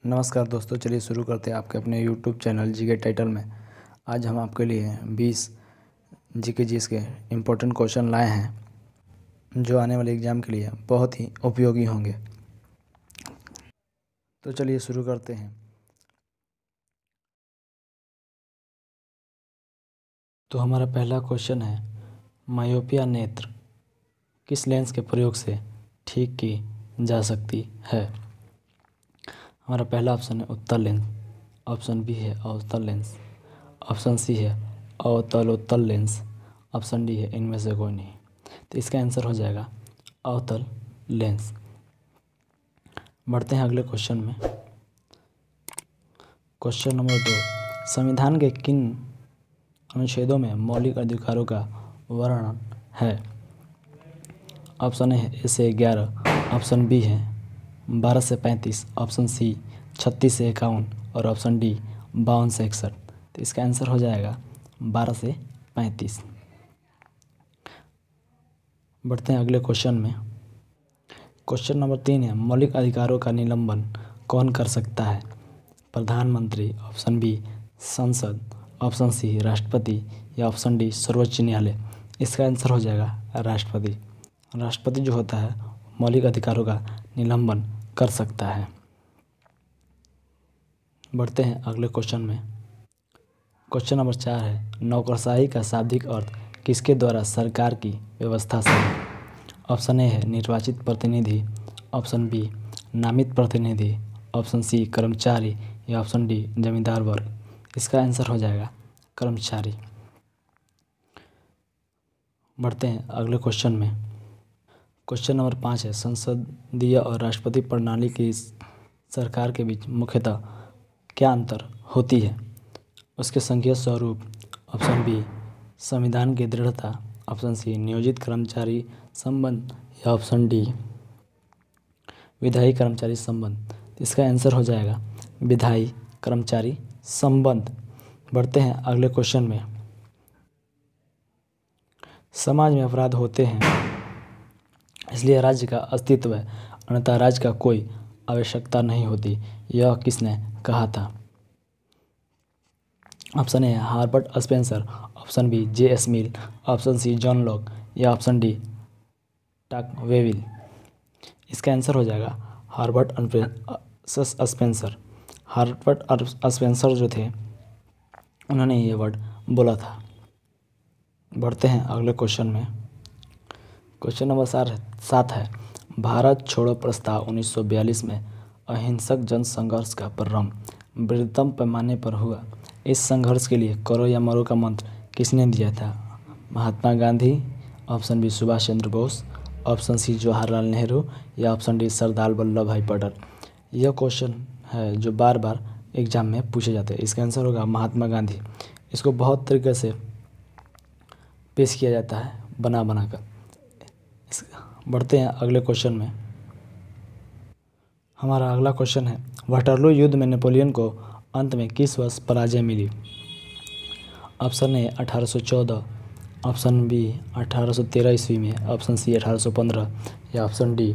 नमस्कार दोस्तों, चलिए शुरू करते हैं आपके अपने YouTube चैनल जीके टाइटल में। आज हम आपके लिए 20 जीके जीएस के इम्पोर्टेंट क्वेश्चन लाए हैं जो आने वाले एग्ज़ाम के लिए बहुत ही उपयोगी होंगे। तो चलिए शुरू करते हैं। तो हमारा पहला क्वेश्चन है, मायोपिया नेत्र किस लेंस के प्रयोग से ठीक की जा सकती है। हमारा पहला ऑप्शन है उत्तल लेंस, ऑप्शन बी है अवतल लेंस, ऑप्शन सी है अवतलोत्तल लेंस, ऑप्शन डी है इनमें से कोई नहीं। तो इसका आंसर हो जाएगा अवतल लेंस। बढ़ते हैं अगले क्वेश्चन में। क्वेश्चन नंबर 2, संविधान के किन अनुच्छेदों में मौलिक अधिकारों का वर्णन है। ऑप्शन ए है से 11, ऑप्शन बी है 12 से 35, ऑप्शन सी 36 से 51 और ऑप्शन डी 52 से 61। तो इसका आंसर हो जाएगा 12 से 35। बढ़ते हैं अगले क्वेश्चन में। क्वेश्चन नंबर 3 है, मौलिक अधिकारों का निलंबन कौन कर सकता है। प्रधानमंत्री, ऑप्शन बी संसद, ऑप्शन सी राष्ट्रपति या ऑप्शन डी सर्वोच्च न्यायालय। इसका आंसर हो जाएगा राष्ट्रपति। राष्ट्रपति जो होता है मौलिक अधिकारों का निलंबन कर सकता है। बढ़ते हैं अगले क्वेश्चन में। क्वेश्चन नंबर 4 है, नौकरशाही का शाब्दिक अर्थ किसके द्वारा सरकार की व्यवस्था से है। ऑप्शन ए है निर्वाचित प्रतिनिधि, ऑप्शन बी नामित प्रतिनिधि, ऑप्शन सी कर्मचारी या ऑप्शन डी जमींदार वर्ग। इसका आंसर हो जाएगा कर्मचारी। बढ़ते हैं अगले क्वेश्चन में। क्वेश्चन नंबर 5 है, संसदीय और राष्ट्रपति प्रणाली की सरकार के बीच मुख्यतः क्या अंतर होती है। उसके संघीय स्वरूप, ऑप्शन बी संविधान की दृढ़ता, ऑप्शन सी नियोजित कर्मचारी संबंध या ऑप्शन डी विधायी कर्मचारी संबंध। इसका आंसर हो जाएगा विधायी कर्मचारी संबंध। बढ़ते हैं अगले क्वेश्चन में। समाज में अपराध होते हैं इसलिए राज्य का अस्तित्व है, अन्यथा राज्य का कोई आवश्यकता नहीं होती, यह किसने कहा था। Option A Herbert Spencer, option B JS. Mill, option C John Locke या ऑप्शन डी टॉकवेविल। इसका आंसर हो जाएगा हार्बर्ट स्पेंसर। हार्बर्ट स्पेंसर जो थे उन्होंने ये वर्ड बोला था। बढ़ते हैं अगले क्वेश्चन में। क्वेश्चन नंबर 7 है, भारत छोड़ो प्रस्ताव 1942 में अहिंसक जन संघर्ष का प्रारंभ बृहत्तम पैमाने पर हुआ। इस संघर्ष के लिए करो या मरो का मंत्र किसने दिया था। Mahatma Gandhi, option B Subhash Chandra Bose, option C Jawaharlal Nehru या ऑप्शन डी सरदार वल्लभ भाई पटेल। यह क्वेश्चन है जो बार बार एग्जाम में पूछे जाते हैं। इसका आंसर होगा महात्मा गांधी। इसको बहुत तरीके से पेश किया जाता है बना बना कर। बढ़ते हैं अगले क्वेश्चन में। हमारा अगला क्वेश्चन है, वाटरलू युद्ध में नेपोलियन को अंत में किस वर्ष पराजय मिली। ऑप्शन ए 1814, ऑप्शन बी 1813 ईस्वी में, ऑप्शन सी 1815 या ऑप्शन डी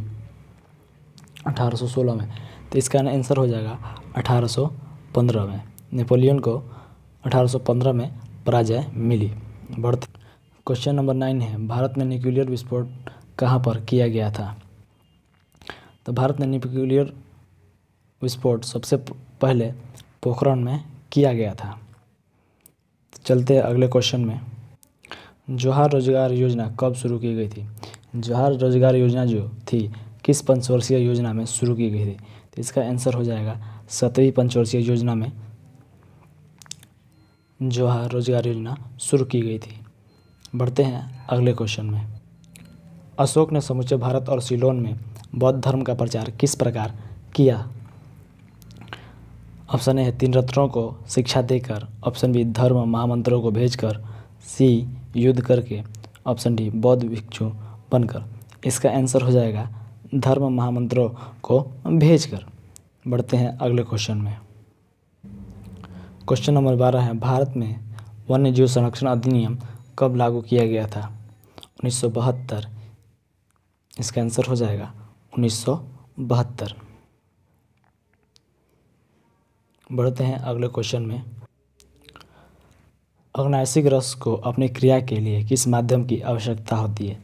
1816 में। तो इसका आंसर हो जाएगा 1815 में। नेपोलियन को 1815 में पराजय मिली। बढ़ते क्वेश्चन नंबर 9 है, भारत में न्यूक्लियर विस्फोट कहाँ पर किया गया था। तो भारत में न्यूक्लियर विस्फोट सबसे पहले पोखरण में किया गया था। चलते हैं अगले क्वेश्चन में। जवाहर रोजगार योजना कब शुरू की गई थी। जवाहर रोजगार योजना जो थी किस पंचवर्षीय योजना में शुरू की गई थी। तो इसका आंसर हो जाएगा 7वीं पंचवर्षीय योजना में जवाहर रोजगार योजना शुरू की गई थी। बढ़ते हैं अगले क्वेश्चन में। अशोक ने समूचे भारत और सीलोन में बौद्ध धर्म का प्रचार किस प्रकार किया। ऑप्शन ए है 3 रत्नों को शिक्षा देकर, ऑप्शन बी धर्म महामंत्रों को भेजकर, सी युद्ध करके, ऑप्शन डी बौद्ध भिक्षु बनकर। इसका आंसर हो जाएगा धर्म महामंत्रों को भेजकर। बढ़ते हैं अगले क्वेश्चन में। क्वेश्चन नंबर 12 है, भारत में वन्य जीव संरक्षण अधिनियम कब लागू किया गया था। 1972। इसका आंसर हो जाएगा 1972। बढ़ते हैं अगले क्वेश्चन में। अग्नाशिक रस को अपनी क्रिया के लिए किस माध्यम की आवश्यकता होती है?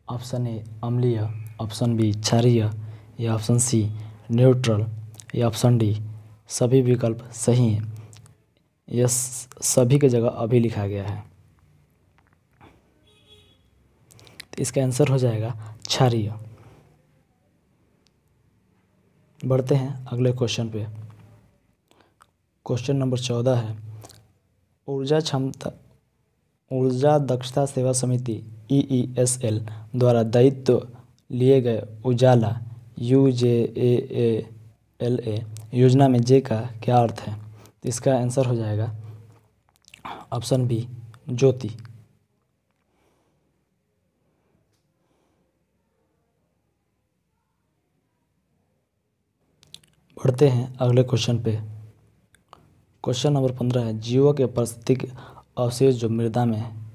ऑप्शन ए अम्लीय, ऑप्शन बी क्षारीय, या ऑप्शन सी न्यूट्रल, या ऑप्शन डी सभी विकल्प सही हैं। यह सभी की जगह अभी लिखा गया है, तो इसका आंसर हो जाएगा क्षारीय। बढ़ते हैं अगले क्वेश्चन पे। क्वेश्चन नंबर 14 है, ऊर्जा दक्षता सेवा समिति EESL द्वारा दायित्व लिए गए उजाला UJALA योजना में जे का क्या अर्थ है? तो इसका आंसर हो जाएगा ऑप्शन बी ज्योति। बढ़ते हैं अगले क्वेश्चन पे। क्वेश्चन नंबर 15 है, जीवों के पारिस्थितिक अवशेष जो मृदा में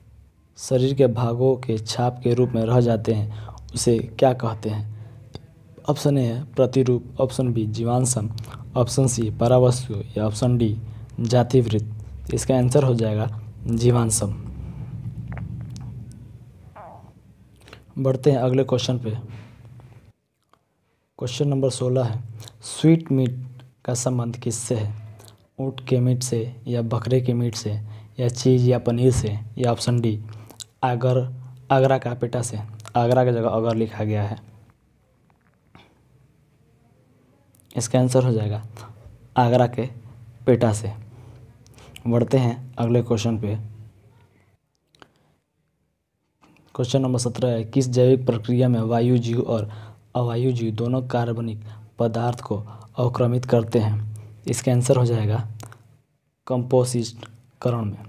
शरीर के भागों के छाप के रूप में रह जाते हैं उसे क्या कहते हैं? ऑप्शन ए है प्रतिरूप, ऑप्शन बी जीवांशम, ऑप्शन सी परावस्तु, या ऑप्शन डी जातिवृत्त। इसका आंसर हो जाएगा जीवांशम। बढ़ते हैं अगले क्वेश्चन पे। क्वेश्चन नंबर 16 है, स्वीट मीट का संबंध किससे है? ऊँट के मीट से, या बकरे के मीट से, या चीज़ या पनीर से, या ऑप्शन डी आगरा का पेटा से। आगरा की जगह अगर लिखा गया है, इसका आंसर हो जाएगा आगरा के पेटा से। बढ़ते हैं अगले क्वेश्चन पे। क्वेश्चन नंबर 17 है, किस जैविक प्रक्रिया में वायु जीव और अवायु जीव दोनों कार्बनिक पदार्थ को अवक्रमित करते हैं? इसका आंसर हो जाएगा कंपोजिटकरण में।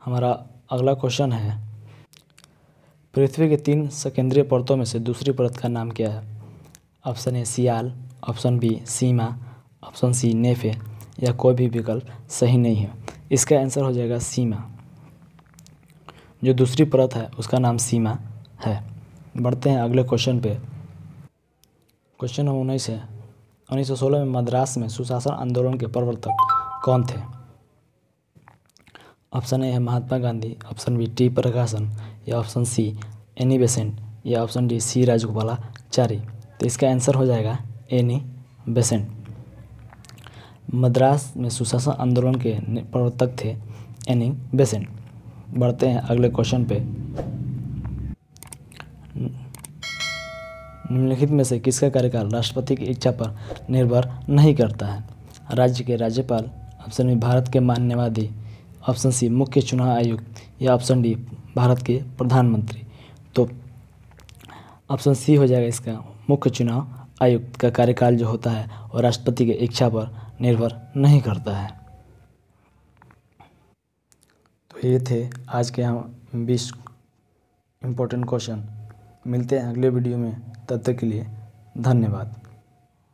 हमारा अगला क्वेश्चन है, पृथ्वी के 3 सकेंद्रीय परतों में से दूसरी परत का नाम क्या है? ऑप्शन ए सियाल, option B Seema, option C नेफे, या कोई भी विकल्प सही नहीं है। इसका आंसर हो जाएगा सीमा। जो दूसरी परत है उसका नाम सीमा है। बढ़ते हैं अगले क्वेश्चन पे। क्वेश्चन नंबर 19 है, 1916 में मद्रास में सुशासन आंदोलन के प्रवर्तक कौन थे? ऑप्शन ए है Mahatma Gandhi, option B T प्रकाशन, या ऑप्शन सी एनी बेसेंट, या ऑप्शन डी सी राजगोपालाचारी। तो इसका आंसर हो जाएगा एनी बेसेंट। मद्रास में सुशासन आंदोलन के प्रवर्तक थे एनी बेसेंट। बढ़ते हैं अगले क्वेश्चन पे। निम्नलिखित में से किसका कार्यकाल राष्ट्रपति की इच्छा पर निर्भर नहीं करता है? राज्य के राज्यपाल, ऑप्शन बी भारत के मान्यवादी, ऑप्शन सी मुख्य चुनाव आयुक्त, या ऑप्शन डी भारत के प्रधानमंत्री। तो ऑप्शन सी हो जाएगा इसका मुख्य चुनाव आयुक्त का कार्यकाल जो होता है और राष्ट्रपति की इच्छा पर निर्भर नहीं करता है। तो ये थे आज के हम 20 इम्पोर्टेंट क्वेश्चन। मिलते हैं अगले वीडियो में, तब तक के लिए धन्यवाद।